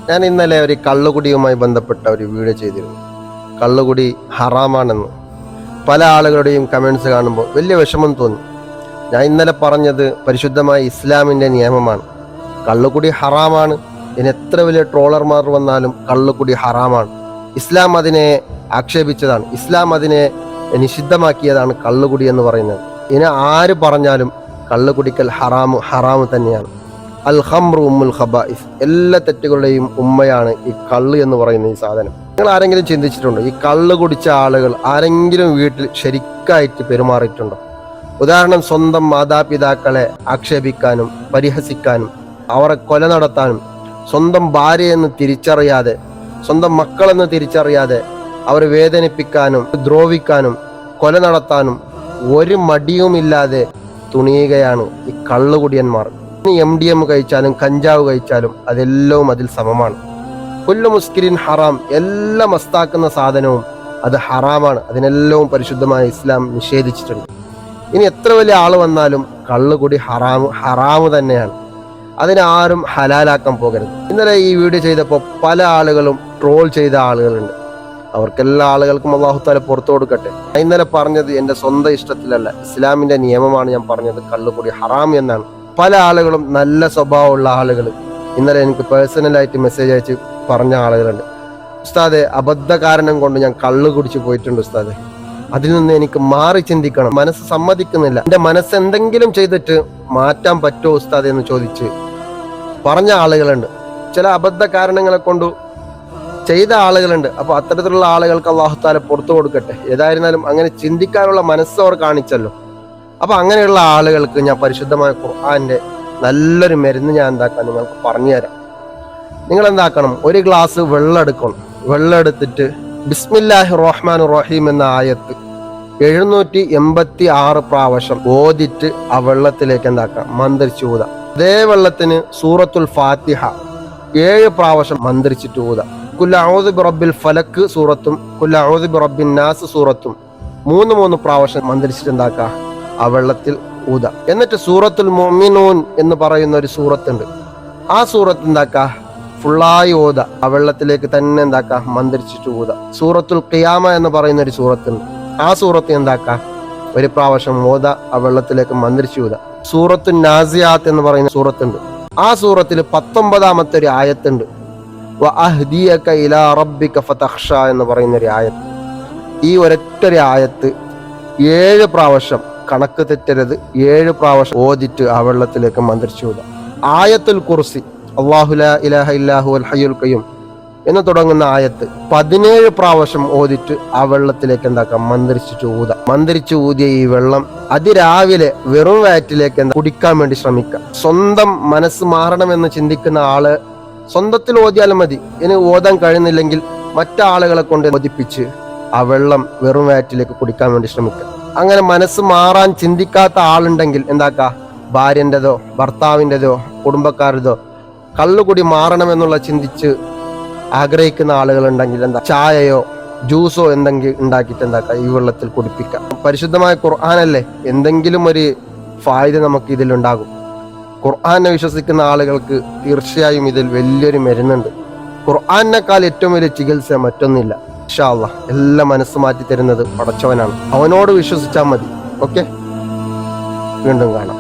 ഞാൻ ഇന്നലെ ഒരു കള്ളുകുടിയുമായി ബന്ധപ്പെട്ട ഒരു വീഡിയോ ചെയ്തിരുന്നു. കള്ളുകുടി ഹറാമാണെന്ന് പല ആളുകളുടെയും കമൻസ് കാണുമ്പോൾ വലിയ വിഷമം തോന്നി. ഞാൻ ഇന്നലെ പറഞ്ഞത് പരിശുദ്ധമായ ഇസ്ലാമിൻ്റെ നിയമമാണ്. കള്ളുകുടി ഹറാമാണ്. ഇനി എത്ര വലിയ ട്രോളർമാർ വന്നാലും കള്ളുകുടി ഹറാമാണ്. ഇസ്ലാം അതിനെ ആക്ഷേപിച്ചതാണ്. ഇസ്ലാം അതിനെ നിഷിദ്ധമാക്കിയതാണ് കള്ളുകുടി എന്ന് പറയുന്നത്. ഇനി ആര് പറഞ്ഞാലും കള്ളുകുടിക്കൽ ഹറാമ് തന്നെയാണ്. അൽ ഖംറു ഉമ്മുൽ ഖബായിസ്, എല്ലാ തെറ്റുകളുടെയും ഉമ്മയാണ് ഈ കള്ള് എന്ന് പറയുന്ന ഈ സാധനം. നിങ്ങൾ ആരെങ്കിലും ചിന്തിച്ചിട്ടുണ്ടോ ഈ കള്ള് കുടിച്ച ആളുകൾ ആരെങ്കിലും വീട്ടിൽ ശരിക്കായിട്ട് പെരുമാറിയിട്ടുണ്ടോ? ഉദാഹരണം, സ്വന്തം മാതാപിതാക്കളെ ആക്ഷേപിക്കാനും പരിഹസിക്കാനും അവരെ കൊല നടത്താനും സ്വന്തം ഭാര്യയെന്ന് തിരിച്ചറിയാതെ സ്വന്തം മക്കളെന്ന് തിരിച്ചറിയാതെ അവരെ വേദനിപ്പിക്കാനും ദ്രോഹിക്കാനും കൊല നടത്താനും ഒരു മടിയുമില്ലാതെ തുണിയുകയാണ് ഈ കള്ളുകുടിയന്മാർ. MDM കഴിച്ചാലും കഞ്ചാവ് കഴിച്ചാലും അതെല്ലാം അതിൽ സമമാണ്. കുല്ലു മുസ്കിരിൻ ഹറാം, എല്ലാം മസ്താക്കുന്ന സാധനവും അത് ഹറാമാണ്. അതിനെല്ലാം പരിശുദ്ധമായ ഇസ്ലാം നിഷേധിച്ചിട്ടുണ്ട്. ഇനി എത്ര വലിയ ആൾ വന്നാലും കള്ളുകുടി ഹറാമ് തന്നെയാണ്. അതിനെ ആരും ഹലാലാക്കാൻ പോകരുത്. ഇന്നലെ ഈ വീഡിയോ ചെയ്തപ്പോൾ പല ആളുകളും ട്രോൾ ചെയ്ത ആളുകളുണ്ട്. അവർക്കെല്ലാ ആളുകൾക്കും അല്ലാഹു തആല പുറത്തു കൊടുക്കട്ടെ. ഇന്നലെ പറഞ്ഞത് എൻ്റെ സ്വന്തം ഇഷ്ടത്തിലല്ല, ഇസ്ലാമിൻ്റെ നിയമമാണ് ഞാൻ പറഞ്ഞത്. കള്ളുകുടി ഹറാം എന്നാണ്. പല ആളുകളും നല്ല സ്വഭാവമുള്ള ആളുകൾ ഇന്നലെ എനിക്ക് പേഴ്സണലായിട്ട് മെസ്സേജ് അയച്ച് പറഞ്ഞ ആളുകളുണ്ട്. ഉസ്താദെ, അബദ്ധ കാരണം കൊണ്ട് ഞാൻ കള്ളു കുടിച്ച് പോയിട്ടുണ്ട് ഉസ്താദെ, അതിൽ നിന്ന് എനിക്ക് മാറി ചിന്തിക്കണം, മനസ്സ് സമ്മതിക്കുന്നില്ല, എൻ്റെ മനസ്സ് എന്തെങ്കിലും ചെയ്തിട്ട് മാറ്റാൻ പറ്റുമോ ഉസ്താദെ എന്ന് ചോദിച്ച് പറഞ്ഞ ആളുകളുണ്ട്. ചില അബദ്ധ കാരണങ്ങളെ കൊണ്ട് ചെയ്ത ആളുകളുണ്ട്. അപ്പോൾ അത്തരത്തിലുള്ള ആളുകൾക്ക് അല്ലാഹു തആല പുറത്തു കൊടുക്കട്ടെ. ഏതായിരുന്നാലും അങ്ങനെ ചിന്തിക്കാനുള്ള മനസ്സ് അവർ കാണിച്ചല്ലോ. അപ്പൊ അങ്ങനെയുള്ള ആളുകൾക്ക് ഞാൻ പരിശുദ്ധമായ ഖുർആന്റെ നല്ലൊരു മരുന്ന് ഞാൻ എന്താക്കാം നിങ്ങൾക്ക് പറഞ്ഞു തരാം. നിങ്ങൾ എന്താക്കണം, ഒരു ഗ്ലാസ് വെള്ളം എടുക്കണം. വെള്ളം എടുത്തിട്ട് ബിസ്മില്ലാഹിർ റഹ്മാനിർ റഹീം എന്ന ആയത്ത് 786 പ്രാവശ്യം ഓതിട്ട് ആ വെള്ളത്തിലേക്ക് എന്താക്കാം മന്ത്രിച്ച് ഊതാം. അതേ വെള്ളത്തിന് സൂറത്തുൽ ഫാത്തിഹ 7 പ്രാവശ്യം മന്ത്രിച്ചിട്ട് ഊതാം. ഖുൽ അഊദു ബിറബ്ബിൽ ഫലക്ക് സൂറത്തും ഖുൽ അഊദു ബിറബ്ബിൻ നാസ് സൂറത്തും 3 പ്രാവശ്യം മന്ത്രിച്ചിട്ട് എന്താക്കാം ആ വെള്ളത്തിൽ ഊത. എന്നിട്ട് സൂറത്തുൽ മുഅ്മിനൂൻ എന്ന് പറയുന്ന ഒരു സൂറത്തുണ്ട്. ആ സൂറത്ത് എന്താക്കാ ഫുള്ളായി ഓത. ആ വെള്ളത്തിലേക്ക് തന്നെ എന്താക്കാ മന്ത്രിച്ചിട്ട് ഊത. സൂറത്തുൽ ഖിയാമ എന്ന് പറയുന്ന ഒരു സൂറത്തുണ്ട്. ആ സൂറത്ത് എന്താക്കാ 1 പ്രാവശ്യം ഓത, ആ വെള്ളത്തിലേക്ക് മന്ത്രിച്ചു ഊത. സൂറത്തുൽ നാസിയാത്ത് എന്ന് പറയുന്ന സൂറത്തുണ്ട്. ആ സൂറത്തിൽ 19-ാമത്തെ ഒരു ആയത്തുണ്ട്. വ അഹ്ദിയക ഇലാ റബ്ബിക ഫതഖ്ഷ എന്ന് പറയുന്ന ഒരു ആയത്ത്. ഈ ഒരൊറ്റ ആയത്ത് 7 പ്രാവശ്യം, കണക്ക് തെറ്റരുത്, 7 പ്രാവശ്യം ഓതിട്ട് ആ വെള്ളത്തിലേക്ക് മന്ത്രിച്ചു ഊതാം. ആയത്തുൽ കുർസി, അല്ലാഹു ലാ ഇലാഹ ഇല്ലാ ഹുവൽ ഹയ്യുൽ ഖയ്യൂം എന്ന് തുടങ്ങുന്ന ആയത്ത് 17 പ്രാവശ്യം ഓതിട്ട് ആ വെള്ളത്തിലേക്ക് എന്താക്കാം മന്ത്രിച്ചിട്ട് ഊതാം. മന്ത്രിച്ചു ഊതിയ ഈ വെള്ളം അതിരാവിലെ വെറും വയറ്റിലേക്ക് കുടിക്കാൻ വേണ്ടി ശ്രമിക്കാം. സ്വന്തം മനസ്സ് മാറണമെന്ന് ചിന്തിക്കുന്ന ആള് സ്വന്തത്തിൽ ഓതിയാലും മതി. ഇനി ഓതാൻ കഴിയുന്നില്ലെങ്കിൽ മറ്റാളുകളെ കൊണ്ട് ഓതിപ്പിച്ച് ആ വെള്ളം വെറും വയറ്റിലേക്ക് കുടിക്കാൻ വേണ്ടി ശ്രമിക്കാം. അങ്ങനെ മനസ്സ് മാറാൻ ചിന്തിക്കാത്ത ആളുണ്ടെങ്കിൽ എന്താക്കാ, ഭാര്യൻ്റെതോ ഭർത്താവിൻ്റെതോ കുടുംബക്കാരതോ കള്ളുകുടി മാറണമെന്നുള്ള ചിന്തിച്ച് ആഗ്രഹിക്കുന്ന ആളുകളുണ്ടെങ്കിൽ എന്താ, ചായയോ ജ്യൂസോ എന്തെങ്കിലും ഉണ്ടാക്കിയിട്ട് എന്താക്കാം ഈ വെള്ളത്തിൽ കുടിപ്പിക്കാം. പരിശുദ്ധമായ ഖുർആനല്ലേ, എന്തെങ്കിലും ഒരു ഫായിദ നമുക്ക് ഇതിലുണ്ടാകും. ഖുർആനെ വിശ്വസിക്കുന്ന ആളുകൾക്ക് തീർച്ചയായും ഇതിൽ വലിയൊരു മരുന്നുണ്ട്. ഖുർആനേക്കാൾ ഏറ്റവും വലിയ ചികിത്സ മറ്റൊന്നില്ല. ഇൻഷാ അല്ലാഹ് എല്ലാം മനസ്സ് മാറ്റി തരുന്നത് പടച്ചവനാണ്. അവനോട് വിശ്വസിച്ചാൽ മതി. ഓക്കെ, വീണ്ടും കാണാം.